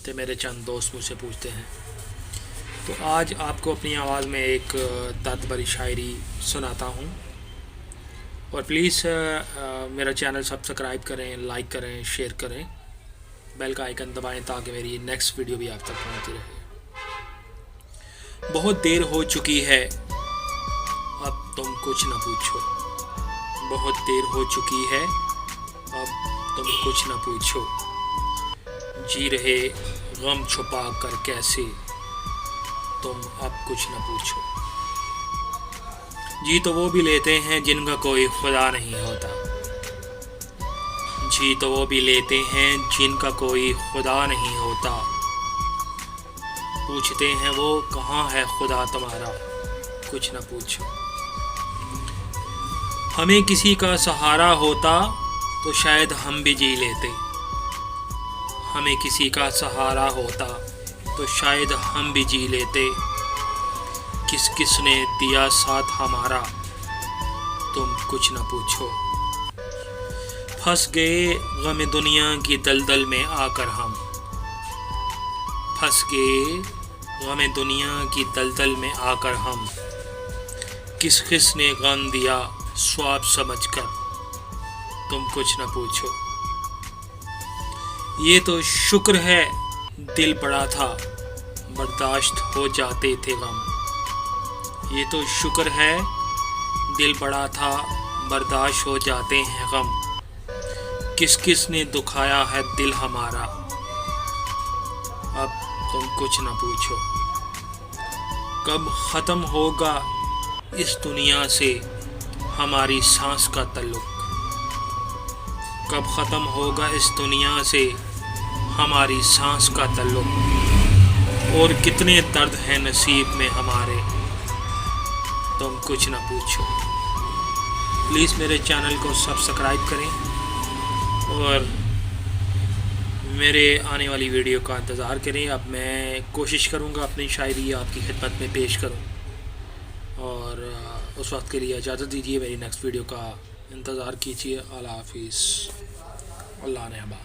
तो मेरे चंद दोस्त मुझसे पूछते हैं। तो आज आपको अपनी आवाज़ में एक दर्द भरी शायरी सुनाता हूँ। और प्लीज़ मेरा चैनल सब्सक्राइब करें, लाइक करें, शेयर करें, बेल का आइकन दबाएं ताकि मेरी नेक्स्ट वीडियो भी आप तक पहुँचती रहे। बहुत देर हो चुकी है, अब तुम कुछ न पूछो। बहुत देर हो चुकी है, अब तुम कुछ न पूछो। जी रहे गम छुपा कर कैसे, तुम अब कुछ न पूछो। जी तो वो भी लेते हैं जिनका कोई खुदा नहीं होता। जी तो वो भी लेते हैं जिनका कोई खुदा नहीं होता। पूछते हैं वो कहाँ है खुदा तुम्हारा, कुछ न पूछो। हमें किसी का सहारा होता तो शायद हम भी जी लेते। हमें किसी का सहारा होता तो शायद हम भी जी लेते। किस किस ने दिया साथ हमारा, तुम कुछ न पूछो। फंस गए गम दुनिया की दलदल में आकर हम। फंस गए गम दुनिया की दलदल में आकर हम। किस किस ने गम दिया स्वाब समझकर, तुम कुछ न पूछो। ये तो शुक्र है दिल बड़ा था, बर्दाश्त हो जाते थे गम। ये तो शुक्र है दिल बड़ा था, बर्दाश्त हो जाते हैं गम। किस किस ने दुखाया है दिल हमारा, अब तुम कुछ न पूछो। कब ख़त्म होगा इस दुनिया से हमारी सांस का तल्लुक। कब ख़त्म होगा इस दुनिया से हमारी सांस का तल्लुक। और कितने दर्द हैं नसीब में हमारे, तुम कुछ न पूछो। प्लीज़ मेरे चैनल को सब्सक्राइब करें और मेरे आने वाली वीडियो का इंतज़ार करें। अब मैं कोशिश करूँगा अपनी शायरी आपकी खिदमत में पेश करूँ, और उस वक्त के लिए इजाज़त दीजिए। मेरी नेक्स्ट वीडियो का इंतज़ार कीजिए। अल्लाह हाफिज़। अल्लाह ने हबा।